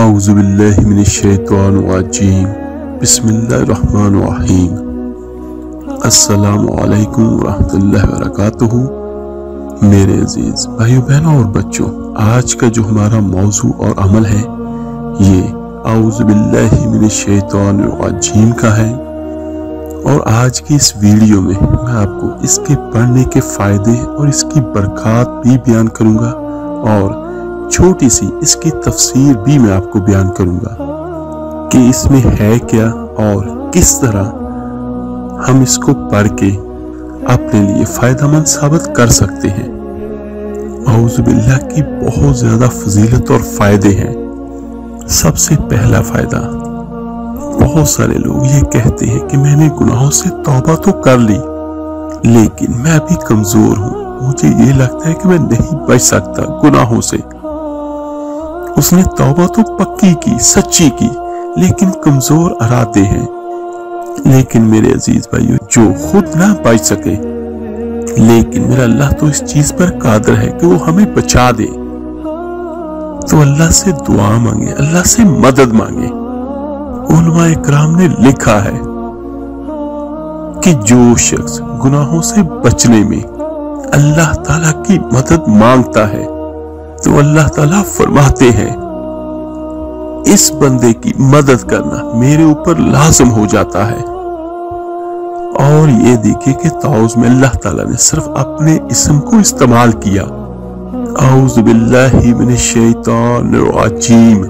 اعوذ باللہ من الشیطان الرجیم بسم اللہ الرحمن الرحیم السلام علیکم ورحمۃ اللہ وبرکاتہ۔ میرے عزیز بھائیو بہنوں اور بچوں، آج کا جو ہمارا موضوع اور عمل ہے یہ اعوذ باللہ من الشیطان الرجیم کا ہے، اور آج کی اس ویڈیو میں آپ کو اس کے پڑھنے کے فائدے اور اس کی برکات بھی بیان کروں گا، اور چھوٹی سی اس کی تفسیر بھی میں آپ کو بیان کروں گا کہ اس میں ہے کیا اور کس طرح ہم اس کو پڑھ کے اپنے لیے فائدہ مند ثابت کر سکتے ہیں۔ اعوذ باللہ کی بہت زیادہ فضیلت اور فائدے ہیں۔ سب سے پہلا فائدہ، بہت سارے لوگ یہ کہتے ہیں کہ میں نے گناہوں سے توبہ تو کر لی لیکن میں ابھی کمزور ہوں، مجھے یہ لگتا ہے کہ میں نہیں بچ سکتا گناہوں سے۔ اس نے توبہ تو پکی کی، سچی کی، لیکن کمزور ارادے ہیں۔ لیکن میرے عزیز بھائیو، جو خود نہ بچ سکے لیکن میرا اللہ تو اس چیز پر قادر ہے کہ وہ ہمیں بچا دے، تو اللہ سے دعا مانگے، اللہ سے مدد مانگے۔ علماء اکرام نے لکھا ہے کہ جو شخص گناہوں سے بچنے میں اللہ تعالیٰ کی مدد مانگتا ہے تو اللہ تعالیٰ فرماتے ہیں اس بندے کی مدد کرنا میرے اوپر لازم ہو جاتا ہے۔ اور یہ دیکھیں کہ تعوذ میں اللہ تعالیٰ نے صرف اپنے اسم کو استعمال کیا، اعوذ باللہ من الشیطان الرجیم،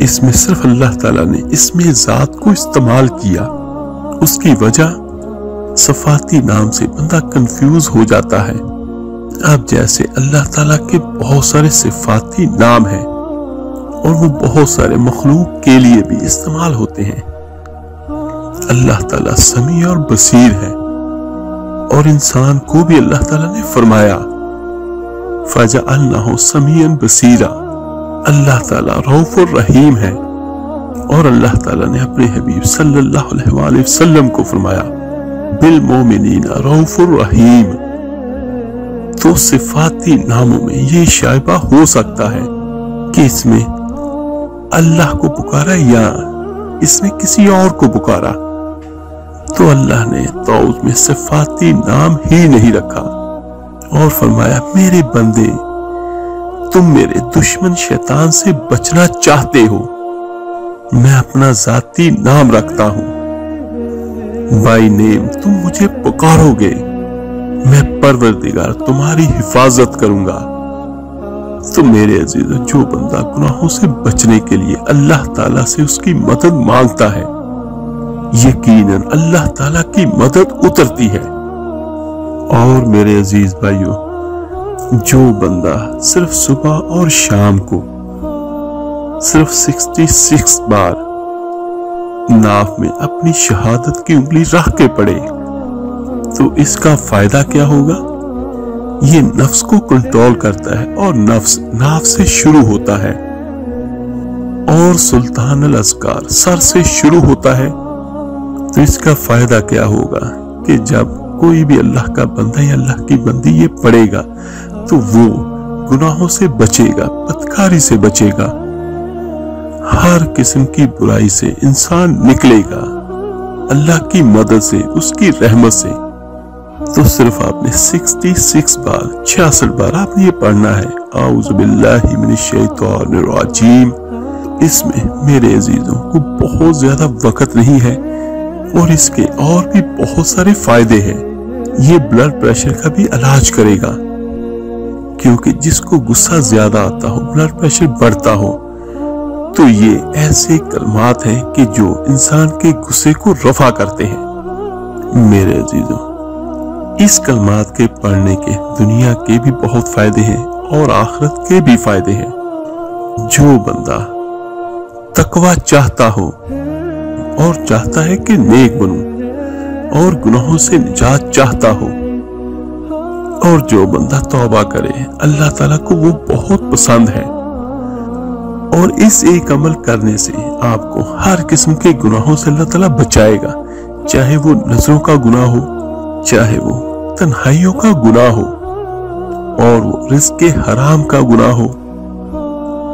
اس میں صرف اللہ تعالیٰ نے اسم ذات کو استعمال کیا۔ اس کی وجہ صفاتی نام سے بندہ کنفیوز ہو جاتا ہے۔ اب جیسے اللہ تعالیٰ کے بہت سارے صفاتی نام ہیں اور وہ بہت سارے مخلوق کے لیے بھی استعمال ہوتے ہیں۔ اللہ تعالیٰ سمیع اور بصیر ہے، اور انسان کو بھی اللہ تعالیٰ نے فرمایا فَجَعَلْنَاهُ سَمِيعًا بَصِيرًا، اللہ تعالیٰ رؤوف الرحیم ہے، اور اللہ تعالیٰ نے اپنے حبیب صلی اللہ علیہ وآلہ وسلم کو فرمایا بِالْمُؤْمِنِينَ رؤوف الرحیم۔ تو صفاتی ناموں میں یہ شائبہ ہو سکتا ہے کہ اس میں اللہ کو پکارا یا اس میں کسی اور کو پکارا، تو اللہ نے تعوذ میں صفاتی نام ہی نہیں رکھا اور فرمایا میرے بندے تم میرے دشمن شیطان سے بچنا چاہتے ہو، میں اپنا ذاتی نام رکھتا ہوں، بائی نیم تم مجھے پکارو گے، میں پروردگار تمہاری حفاظت کروں گا۔ تو میرے عزیز، جو بندہ گناہوں سے بچنے کے لیے اللہ تعالیٰ سے اس کی مدد مانگتا ہے، یقیناً اللہ تعالیٰ کی مدد اترتی ہے۔ اور میرے عزیز بھائیو، جو بندہ صرف صبح اور شام کو صرف 66 بار ناف میں اپنی شہادت کی انگلی رکھ کے پڑے، تو اس کا فائدہ کیا ہوگا؟ یہ نفس کو کنٹرول کرتا ہے، اور نفس ناف سے شروع ہوتا ہے، اور سلطان الاذکار سر سے شروع ہوتا ہے۔ تو اس کا فائدہ کیا ہوگا کہ جب کوئی بھی اللہ کا بندہ یا اللہ کی بندی یہ پڑھے گا تو وہ گناہوں سے بچے گا، بدکاری سے بچے گا، ہر قسم کی برائی سے انسان نکلے گا اللہ کی مدد سے، اس کی رحمت سے۔ تو صرف آپ نے 66 بار 66 بار آپ نے یہ پڑھنا ہے اعوذ باللہ من الشیطان الرجیم۔ اس میں میرے عزیزوں کو بہت زیادہ وقت نہیں ہے، اور اس کے اور بھی بہت سارے فائدے ہیں۔ یہ بلڈ پریشر کا بھی علاج کرے گا، کیونکہ جس کو غصہ زیادہ آتا ہو، بلڈ پریشر بڑھتا ہو، تو یہ ایسے کلمات ہیں کہ جو انسان کے غصے کو رفع کرتے ہیں۔ میرے عزیزوں، اس کلمات کے پڑھنے کے دنیا کے بھی بہت فائدے ہیں اور آخرت کے بھی فائدے ہیں۔ جو بندہ تقوی چاہتا ہو اور چاہتا ہے کہ نیک بنوں اور گناہوں سے نجات چاہتا ہو، اور جو بندہ توبہ کرے، اللہ تعالیٰ کو وہ بہت پسند ہے، اور اس ایک عمل کرنے سے آپ کو ہر قسم کے گناہوں سے اللہ تعالیٰ بچائے گا، چاہے وہ نظروں کا گناہ ہو، چاہے وہ تنہائیوں کا گناہ ہو، اور وہ رزق حرام کا گناہ ہو،